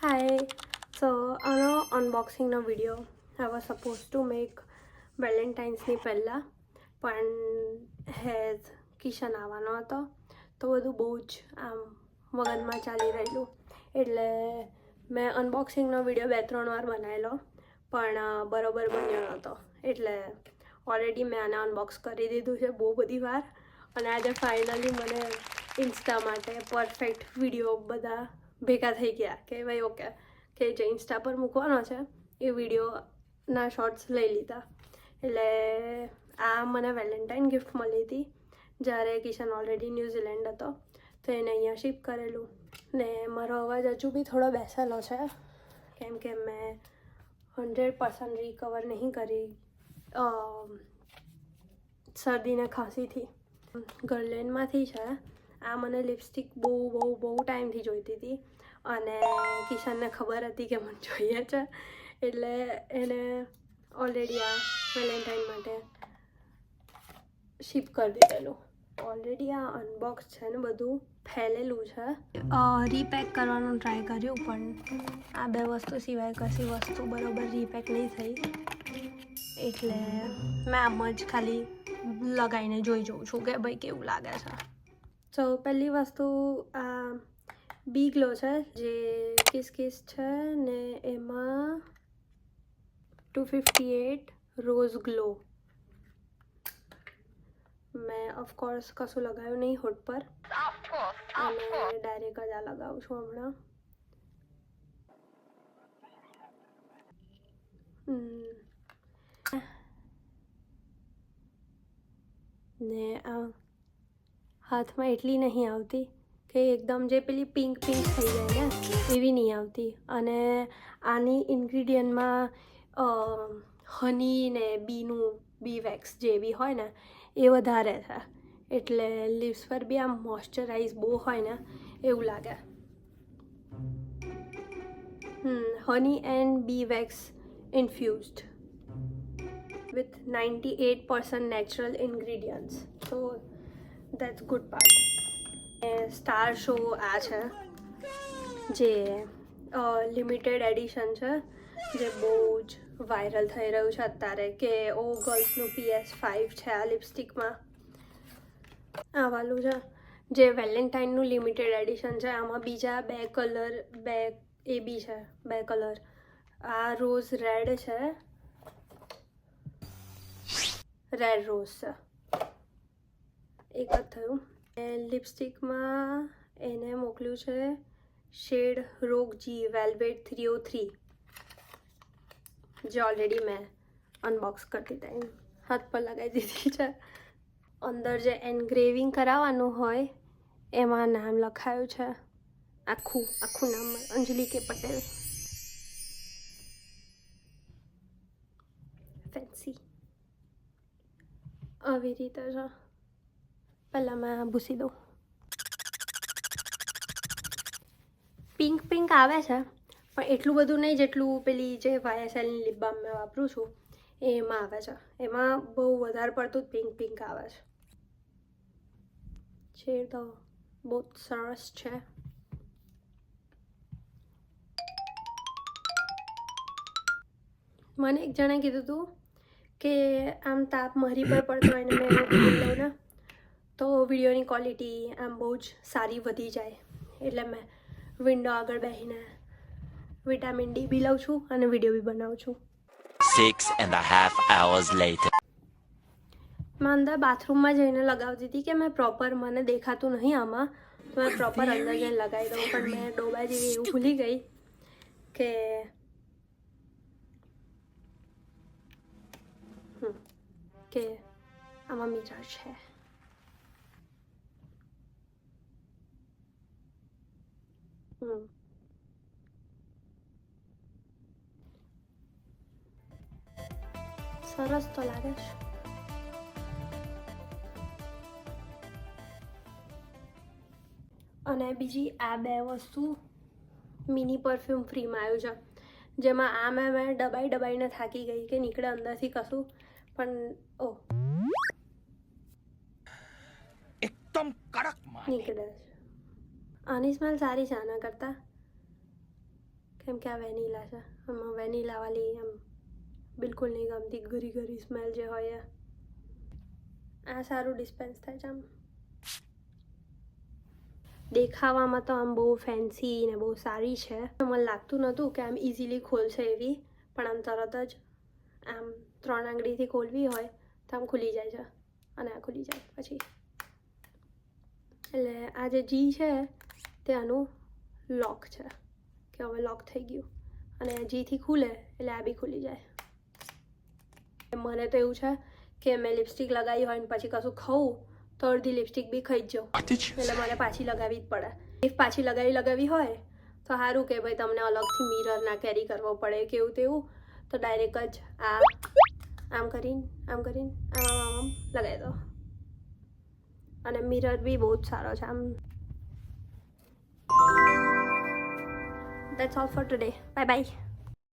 Hi, so આનો અનબોક્સિંગનો video I was supposed to make વેલેન્ટાઇન્સની પહેલાં પણ હેઝ કિશન આવવાનો હતો તો બધું બહુ જ આમ મગજમાં ચાલી રહેલું એટલે મેં અનબોક્સિંગનો વિડીયો 2-3 વાર બનાવેલો પણ બરોબર બન્યો નહોતો એટલે ઓલરેડી મેં આને અનબોક્સ કરી દીધું છે બહુ બધી વાર અને આજે ફાઇનલી મને ઇન્સ્ટા માટે પરફેક્ટ વિડીયો બધા ભેગા થઈ ગયા કે ભાઈ ઓકે કે જે ઇન્સ્ટા પર મૂકવાનો છે એ વિડીયોના શોર્ટ્સ લઈ લીધા એટલે આ મને વેલેન્ટાઇન ગિફ્ટ મળી હતી જ્યારે કિશન ઓલરેડી ન્યૂઝીલેન્ડ હતો તો એને અહીંયા શિપ કરેલું ને મારો અવાજ હજુ બી થોડો બેસેલો છે કેમ કે મેં 100% રિકવર નહીં કરી શરદી ને ખાંસીથી ગર્લેન્ડમાંથી છે આ મને લિપસ્ટિક બહુ ટાઈમથી જોઈતી હતી અને કિશનને ખબર હતી કે મને જોઈએ છે એટલે એને ઓલરેડી આ વેલેન્ટાઇન માટે શિપ કરી દીધેલું ઓલરેડી આ અનબોક્સ છે ને બધું ફેલેલું છે રીપેક કરવાનું ટ્રાય કર્યું પણ આ બે વસ્તુ સિવાય કશી વસ્તુ બરોબર રીપેક નહીં થઈ એટલે મેં આમ જ ખાલી લગાવીને જોઈ જોઉં છું કે ભાઈ કેવું લાગે છે તો પહેલી વસ્તુ આ બી ગ્લો છે જે કિસ છે ને એમાં 258 રોઝ ગ્લો મેં ઓફકોર્સ કશું લગાવ્યું નહીં હોઠ પર અને ડાયરેક્ટ જ આ લગાવું છું હમણાં ને આ હાથમાં એટલી નહીં આવતી કે એકદમ જે પેલી પિંક થઈ જાય ને એવી નહીં આવતી અને આની ઇન્ગ્રીડિયન્ટમાં હની ને બી વેક્સ જે બી હોય ને એ વધારે છે એટલે લિપ્સ પર બી આમ મોઇશ્ચરાઇઝ બહુ હોય ને એવું લાગે honey and bee wax infused with 98% natural ingredients so that's good part star show આ છે જે લિમિટેડ એડિશન છે જે બહુ જ વાયરલ થઈ રહ્યું છે અત્યારે કે ઓ ગર્લ્સનું PS5 છે આ લિપસ્ટિકમાં આ વાલું છે જે વેલેન્ટાઇનનું લિમિટેડ એડિશન છે આમાં બીજા બે એ બી છે બે કલર આ રોઝ રેડ છે રેડ રોઝ છે એક જ થયું લિપસ્ટિકમાં એને મોકલ્યું છે શેડ રોગ જી વેલ્વેટ 303 જે ઓલરેડી મેં અનબોક્સ કરી દીધા હાથ પર લગાવી દીધી છે અંદર જે એન્ગ્રેવિંગ કરાવવાનું હોય એમાં નામ લખાયું છે આખું નામ અંજલિ કે પટેલ ફેન્સી આવી રીતે છે પહેલાં મેં ભૂસી દઉં પિંક આવે છે પણ એટલું બધું નહીં જેટલું પેલી જે YSLની લિપ બામ મેં વાપરું છું એમાં આવે છે એમાં બહુ વધારે પડતું જ પિંક આવે છે શેડ તો બહુ સરસ છે મને એક જણે કીધું હતું કે આમ તાપ મારી પર પડતો હોય ને મેં લઉં ને તો વિડીયોની ક્વોલિટી આમ બહુ જ સારી વધી જાય એટલે મેં વિન્ડો આગળ બેસીને વિટામિન ડી બી લઉં છું અને વિડીયો બી બનાવું છું 6.5 hours later મેં અંદર બાથરૂમમાં જઈને લગાવતી હતી કે મેં પ્રોપર મને દેખાતું નહીં આમાં તો મેં પ્રોપર અંદર જઈને લગાવી દઉં પણ મેં ડોબા જેવી એવું ભૂલી ગઈ કે આમાં મિરર છે સરસ તો લાગે છે અને બીજી આ બે વસ્તુ મિની પરફ્યુમ ફ્રીમાં આવ્યું છે જેમાં આ મેં દબાઈને થાકી ગઈ કે નીકળે અંદરથી કશું પણ એકદમ કડક નીકળે છે આની સ્મેલ સારી છે આના કરતાં કેમ કે આ વેનીલા છે. આમાં વેનીલાવાળી એમ બિલકુલ નહીં ગમતી ઘરી ઘરી સ્મેલ જે હોય. આ સારું ડિસ્પેન્સ થાય છે. આમ દેખાવામાં તો આમ બહુ ફેન્સી ને બહુ સારી છે. મને લાગતું નહોતું કે આમ ઇઝીલી ખોલશે એવી, પણ આમ તરત જ આમ 3 આંગળીથી ખોલવી હોય તો આમ ખુલી જાય છે. અને આ ખુલી જાય પછી. એટલે આ જે જી છે તે આનું લોક છે કે હવે લોક થઈ ગયું, અને જીથી ખુલે એટલે આ બી ખુલી જાય. મને તો એવું છે કે મેં લિપસ્ટિક લગાવી હોય ને પછી કશું ખાઉં તો અડધી લિપસ્ટિક બી ખાઈ જ જાઉં, એટલે મને પાછી લગાવવી જ પડે. ઇફ પાછી લગાવી હોય તો સારું કે ભાઈ તમને અલગથી મિરર ના કેરી કરવો પડે કે એવું તેવું, તો ડાયરેક્ટ જ આમ કરીને આમ લગાવી દો. અને મિરર બી બહુ જ સારો છે આમ. That's all for today. Bye bye.